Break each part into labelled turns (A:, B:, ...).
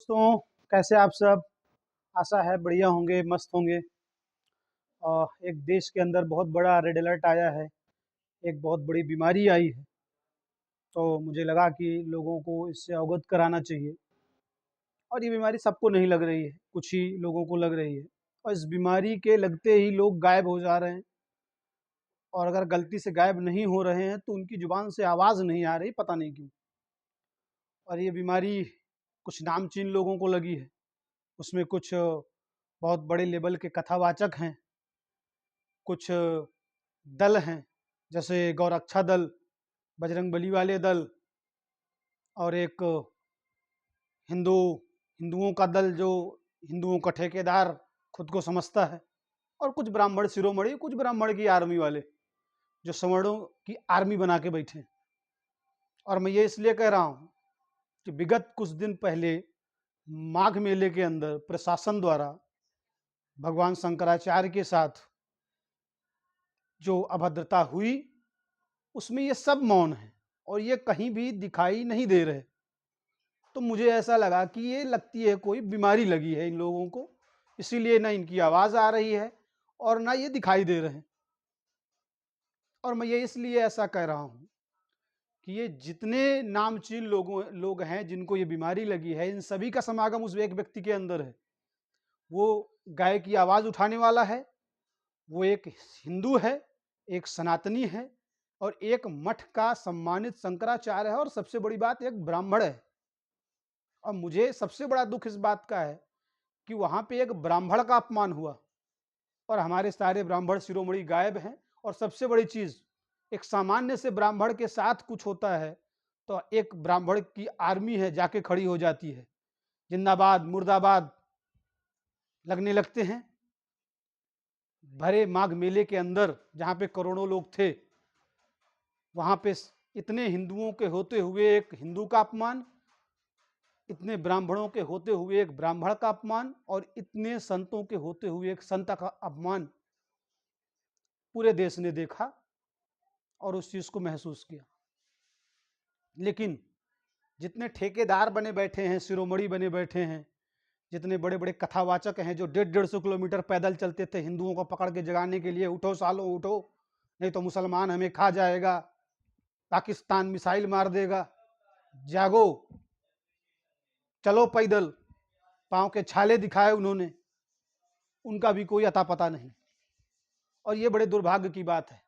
A: दोस्तों, कैसे आप सब? आशा है बढ़िया होंगे, मस्त होंगे। एक देश के अंदर बहुत बड़ा रेड अलर्ट आया है, एक बहुत बड़ी बीमारी आई है। तो मुझे लगा कि लोगों को इससे अवगत कराना चाहिए। और ये बीमारी सबको नहीं लग रही है, कुछ ही लोगों को लग रही है। और इस बीमारी के लगते ही लोग गायब हो जा रहे हैं। और अगर गलती से गायब नहीं हो रहे हैं तो उनकी ज़ुबान से आवाज़ नहीं आ रही, पता नहीं क्यों। और ये बीमारी कुछ नामचीन लोगों को लगी है। उसमें कुछ बहुत बड़े लेवल के कथावाचक हैं, कुछ दल हैं, जैसे गौरक्षा दल, बजरंगबली वाले दल, और एक हिंदू हिंदुओं का दल जो हिंदुओं का ठेकेदार खुद को समझता है, और कुछ ब्राह्मण शिरोमणि, कुछ ब्राह्मण की आर्मी वाले जो सवर्णों की आर्मी बना के बैठे हैं। और मैं ये इसलिए कह रहा हूँ कि विगत कुछ दिन पहले माघ मेले के अंदर प्रशासन द्वारा भगवान शंकराचार्य के साथ जो अभद्रता हुई, उसमें ये सब मौन है और ये कहीं भी दिखाई नहीं दे रहे। तो मुझे ऐसा लगा कि ये लगती है कोई बीमारी लगी है इन लोगों को, इसीलिए ना इनकी आवाज़ आ रही है और ना ये दिखाई दे रहे हैं। और मैं ये इसलिए ऐसा कह रहा हूँ कि ये जितने नामचीन लोग हैं जिनको ये बीमारी लगी है, इन सभी का समागम उस एक व्यक्ति के अंदर है। वो गाय की आवाज़ उठाने वाला है, वो एक हिंदू है, एक सनातनी है, और एक मठ का सम्मानित शंकराचार्य है, और सबसे बड़ी बात एक ब्राह्मण है। और मुझे सबसे बड़ा दुख इस बात का है कि वहां पे एक ब्राह्मण का अपमान हुआ और हमारे सारे ब्राह्मण शिरोमणि गायब हैं। और सबसे बड़ी चीज, एक सामान्य से ब्राह्मण के साथ कुछ होता है तो एक ब्राह्मण की आर्मी है जाके खड़ी हो जाती है, जिंदाबाद मुर्दाबाद लगने लगते हैं। भरे माघ मेले के अंदर जहां पे करोड़ों लोग थे, वहां पे इतने हिंदुओं के होते हुए एक हिंदू का अपमान, इतने ब्राह्मणों के होते हुए एक ब्राह्मण का अपमान, और इतने संतों के होते हुए एक संत का अपमान पूरे देश ने देखा और उस चीज को महसूस किया। लेकिन जितने ठेकेदार बने बैठे हैं, शिरोमणि बने बैठे हैं, जितने बड़े बड़े कथावाचक हैं जो 150-150 किलोमीटर पैदल चलते थे हिंदुओं को पकड़ के जगाने के लिए, उठो सालो उठो, नहीं तो मुसलमान हमें खा जाएगा, पाकिस्तान मिसाइल मार देगा, जागो, चलो पैदल, पांव के छाले दिखाए उन्होंने, उनका भी कोई अता पता नहीं। और ये बड़े दुर्भाग्य की बात है।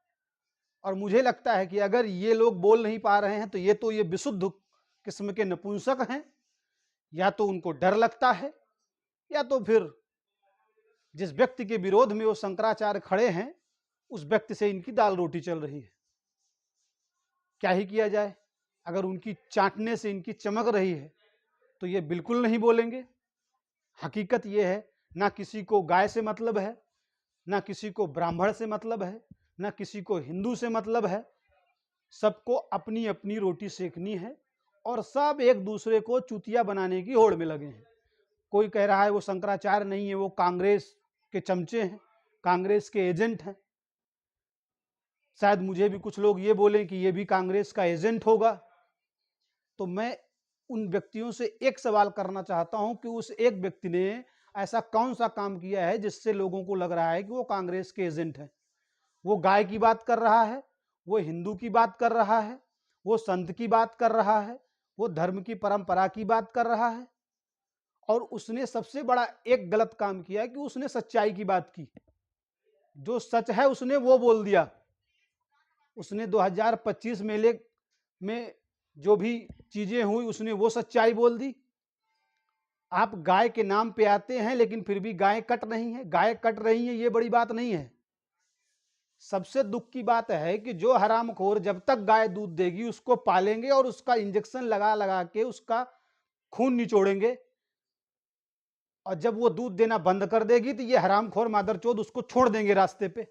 A: और मुझे लगता है कि अगर ये लोग बोल नहीं पा रहे हैं तो ये विशुद्ध किस्म के नपुंसक हैं, या तो उनको डर लगता है, या तो फिर जिस व्यक्ति के विरोध में वो शंकराचार्य खड़े हैं उस व्यक्ति से इनकी दाल रोटी चल रही है। क्या ही किया जाए, अगर उनकी चाटने से इनकी चमक रही है तो ये बिल्कुल नहीं बोलेंगे। हकीकत ये है, ना किसी को गाय से मतलब है, ना किसी को ब्राह्मण से मतलब है, ना किसी को हिंदू से मतलब है। सबको अपनी अपनी रोटी सेकनी है और सब एक दूसरे को चूतिया बनाने की होड़ में लगे हैं। कोई कह रहा है वो शंकराचार्य नहीं है, वो कांग्रेस के चमचे हैं, कांग्रेस के एजेंट हैं। शायद मुझे भी कुछ लोग ये बोलें कि ये भी कांग्रेस का एजेंट होगा। तो मैं उन व्यक्तियों से एक सवाल करना चाहता हूं कि उस एक व्यक्ति ने ऐसा कौन सा काम किया है जिससे लोगों को लग रहा है कि वो कांग्रेस के एजेंट है। वो गाय की बात कर रहा है, वो हिंदू की बात कर रहा है, वो संत की बात कर रहा है, वो धर्म की परंपरा की बात कर रहा है। और उसने सबसे बड़ा एक गलत काम किया कि उसने सच्चाई की बात की। जो सच है उसने वो बोल दिया। उसने 2025 मेले में जो भी चीजें हुई उसने वो सच्चाई बोल दी। आप गाय के नाम पे आते हैं लेकिन फिर भी गाय कट रही है, गाय कट रही है, ये बड़ी बात नहीं है। सबसे दुख की बात है कि जो हरामखोर जब तक गाय दूध देगी उसको पालेंगे और उसका इंजेक्शन लगा लगा के उसका खून निचोड़ेंगे, और जब वो दूध देना बंद कर देगी तो ये हरामखोर मादरचोद उसको छोड़ देंगे रास्ते पे,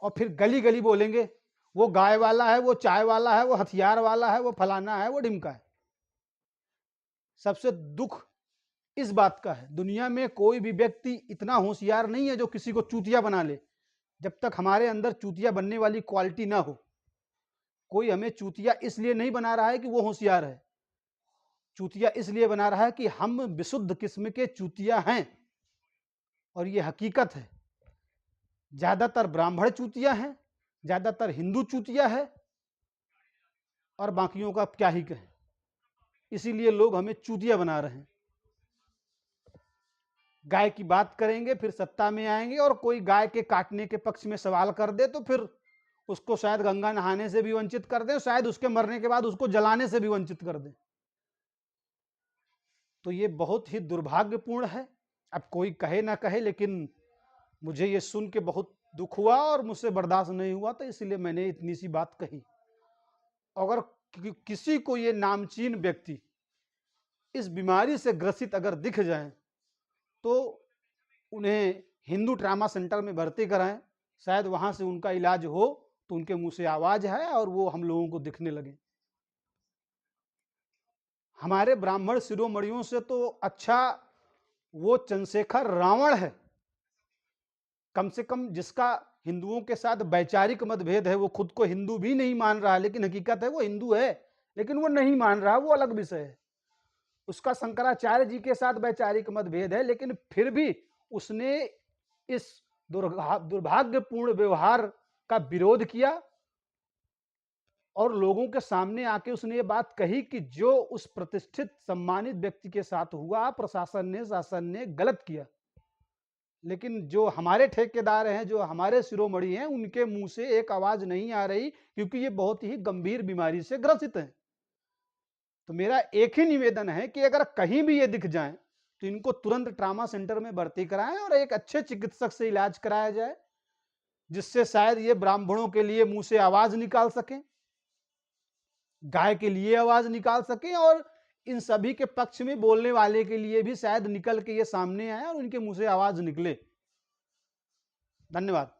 A: और फिर गली गली बोलेंगे वो गाय वाला है, वो चाय वाला है, वो हथियार वाला है, वो फलाना है, वो ढिमका है। सबसे दुख इस बात का है, दुनिया में कोई भी व्यक्ति इतना होशियार नहीं है जो किसी को चूतिया बना ले, जब तक हमारे अंदर चूतिया बनने वाली क्वालिटी ना हो। कोई हमें चूतिया इसलिए नहीं बना रहा है कि वो होशियार है, चूतिया इसलिए बना रहा है कि हम विशुद्ध किस्म के चूतिया हैं, और ये हकीकत है। ज्यादातर ब्राह्मण चूतिया हैं, ज्यादातर हिंदू चूतिया है, और बाकियों का क्या ही कहें। इसीलिए लोग हमें चूतिया बना रहे हैं। गाय की बात करेंगे, फिर सत्ता में आएंगे, और कोई गाय के काटने के पक्ष में सवाल कर दे तो फिर उसको शायद गंगा नहाने से भी वंचित कर दें, शायद उसके मरने के बाद उसको जलाने से भी वंचित कर दें। तो ये बहुत ही दुर्भाग्यपूर्ण है। अब कोई कहे ना कहे, लेकिन मुझे ये सुन के बहुत दुख हुआ और मुझसे बर्दाश्त नहीं हुआ, तो इसलिए मैंने इतनी सी बात कही। अगर किसी को ये नामचीन व्यक्ति इस बीमारी से ग्रसित अगर दिख जाए तो उन्हें हिंदू ट्रामा सेंटर में भर्ती कराएं, शायद वहां से उनका इलाज हो तो उनके मुंह से आवाज है और वो हम लोगों को दिखने लगे। हमारे ब्राह्मण शिरोमणियों से तो अच्छा वो चंद्रशेखर रावण है। कम से कम जिसका हिंदुओं के साथ वैचारिक मतभेद है, वो खुद को हिंदू भी नहीं मान रहा, लेकिन हकीकत है वो हिंदू है, लेकिन वो नहीं मान रहा, वो अलग विषय है। उसका शंकराचार्य जी के साथ वैचारिक मतभेद है, लेकिन फिर भी उसने इस दुर्भाग्यपूर्ण व्यवहार का विरोध किया, और लोगों के सामने आके उसने ये बात कही कि जो उस प्रतिष्ठित सम्मानित व्यक्ति के साथ हुआ, प्रशासन ने, शासन ने गलत किया। लेकिन जो हमारे ठेकेदार हैं, जो हमारे शिरोमणि हैं, उनके मुंह से एक आवाज नहीं आ रही, क्योंकि ये बहुत ही गंभीर बीमारी से ग्रसित हैं। तो मेरा एक ही निवेदन है कि अगर कहीं भी ये दिख जाए तो इनको तुरंत ट्रामा सेंटर में भर्ती कराएं और एक अच्छे चिकित्सक से इलाज कराया जाए, जिससे शायद ये ब्राह्मणों के लिए मुंह से आवाज निकाल सकें, गाय के लिए आवाज निकाल सकें, और इन सभी के पक्ष में बोलने वाले के लिए भी शायद निकल के ये सामने आए और उनके मुंह से आवाज निकले। धन्यवाद।